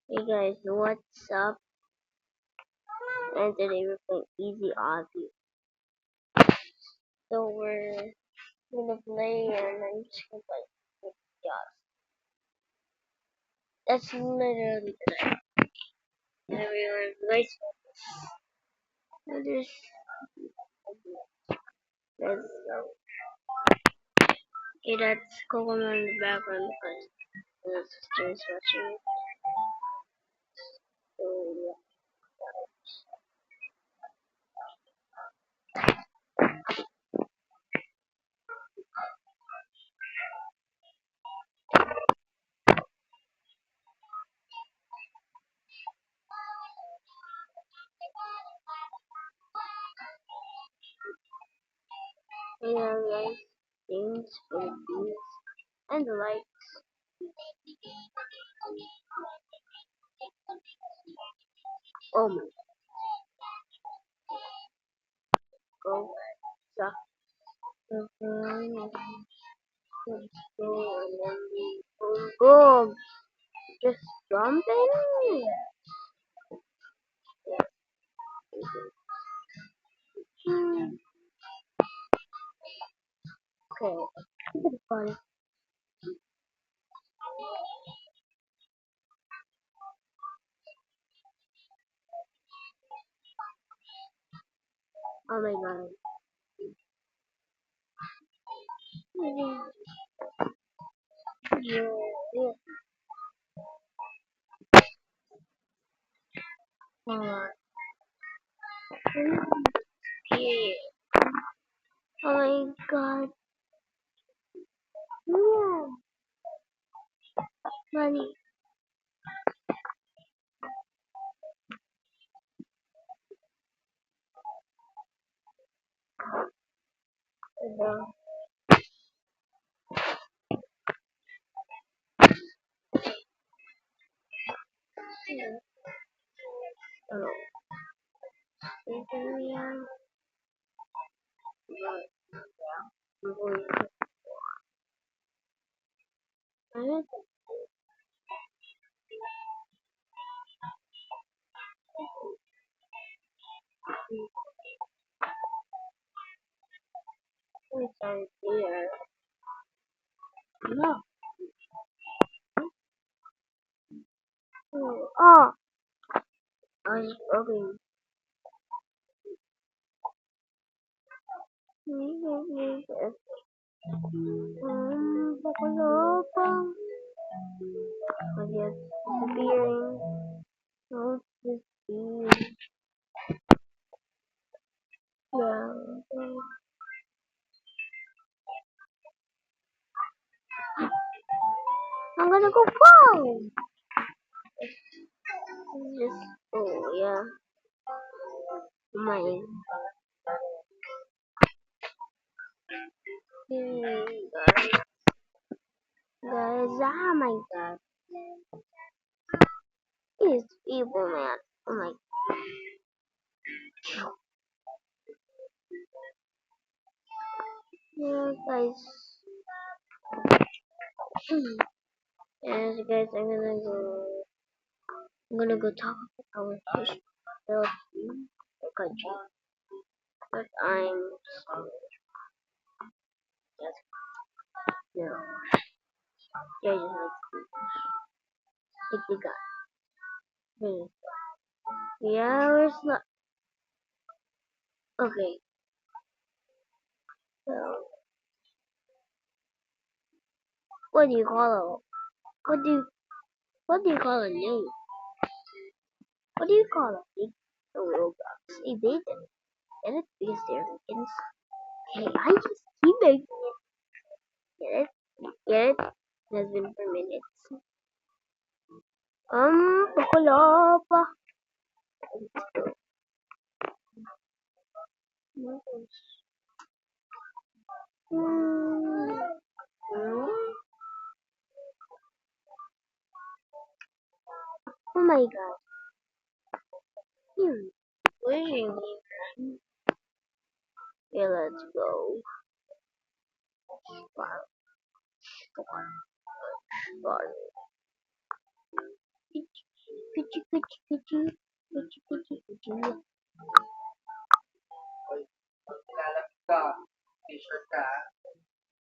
Hey guys, what's up? And today we're playing Easy Aussie. So we're gonna play and I'm just gonna play with Jaws. That's literally today. Everyone, guys, there's let's go. Okay, that's Kokomo in the background because the sister is watching it. So yeah, guys, thanks for the views and the likes. Oh my god, so let's go and then we boom. Just jumping? Hmm. Okay. It's fun. Oh my god. Yeah, yeah. Oh, yeah. Oh my god. Yeah. Money. Hello. Hello. Yeah. I'm going to it's right here. No. Oh. I was broken. Pakulopa. I guess disappearing. No, disappearing. Yeah. I'm gonna go fall. Just oh yeah. My guys, oh my god. These people man. Oh my yeah guys. Yes guys, I'm gonna go talk about our history the country. But I'm just no. Yeah, just like the guy. Hmm. Yeah, where's not okay. So what do you call it? What do you call a name? What do you call it? A Roblox. Hey, they didn't get it because they're freaking. Hey, I just keep making it. Get it? Get it? It has been for minutes. Pakulapa. Hmm. Oh my god. Hmm. Waiting. Okay, let's go. Wow. Wow.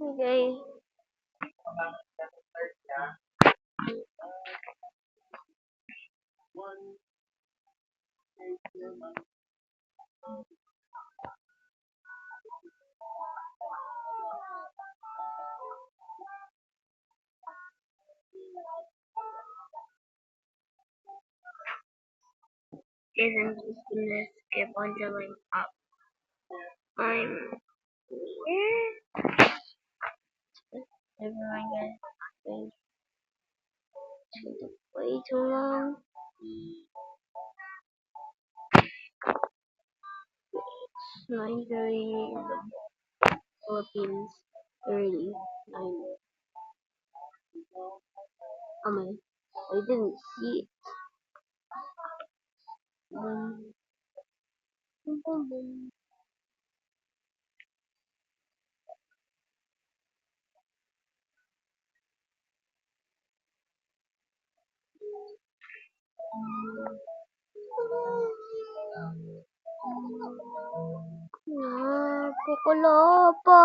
Okay. Guys, I'm just gonna skip until I'm up. I'm here. Never mind, guys. It's way too long. 9:30 in the Philippines. Early. 9. Oh my. I didn't see it. Um, Kukulopo.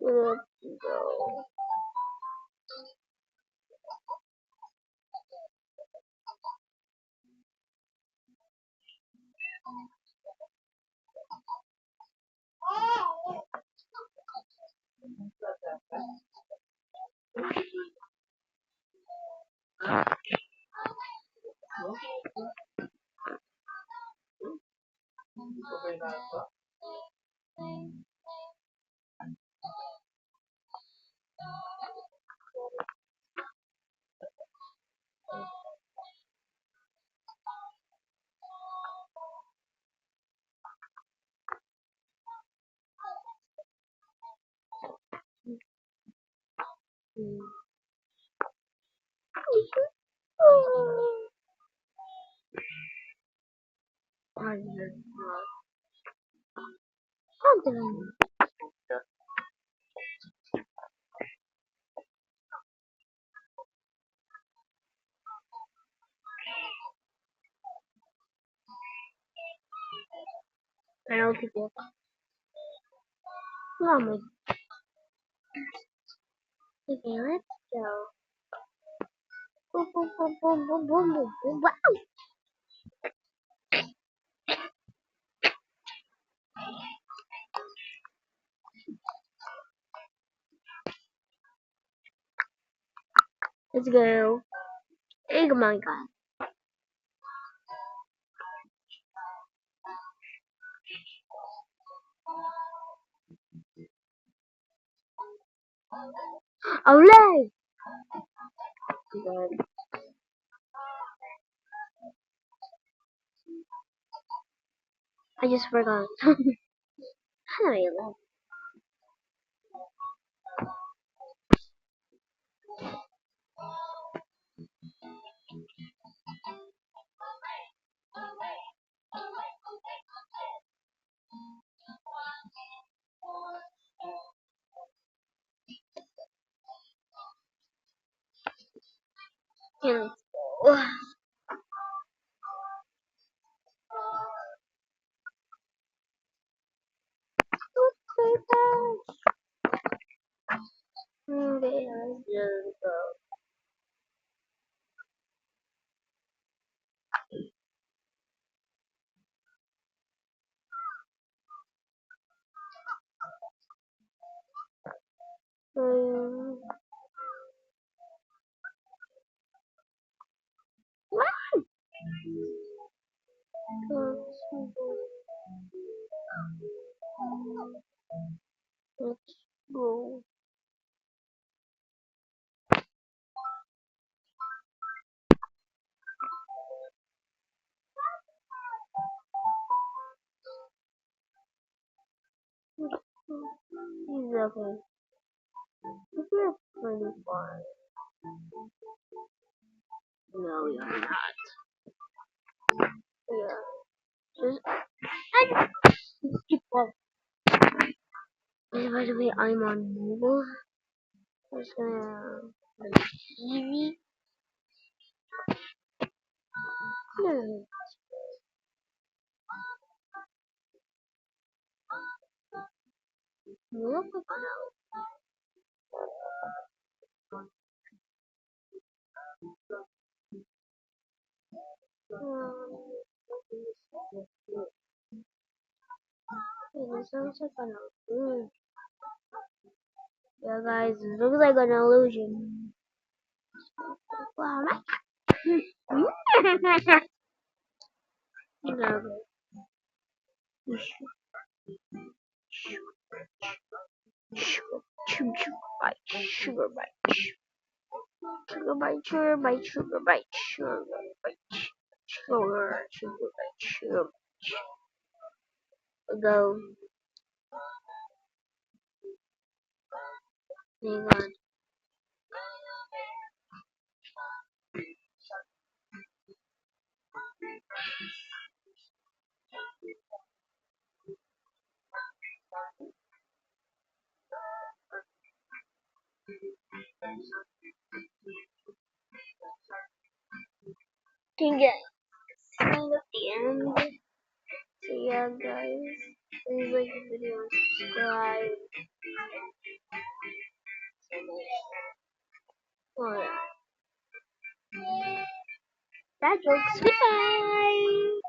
Let's go. Penalty kick. Mama. Okay, let's go. Boom, boom, boom, boom, boom, boom, boom, boom. Wow. Let's go. Oh my god. Olay! God. I just forgot. How do I love? Let's go. Okay, let's just go. What? Let's go. He's okay. You're pretty far. No, you're not. Yeah. Just and keep up. By the way, I'm on mobile. Just gonna easy. Hmm. Look at this looks like an illusion. Yeah, guys, it looks like an illusion. Wow, my. Bite, sugar bite, sugar bite, sugar bite, sugar bite, sugar bite, sugar bite, sugar. Go. Hang on. Can get kind of the end. So yeah, guys, please like the video and subscribe. Oh, yeah. That jokes. Goodbye.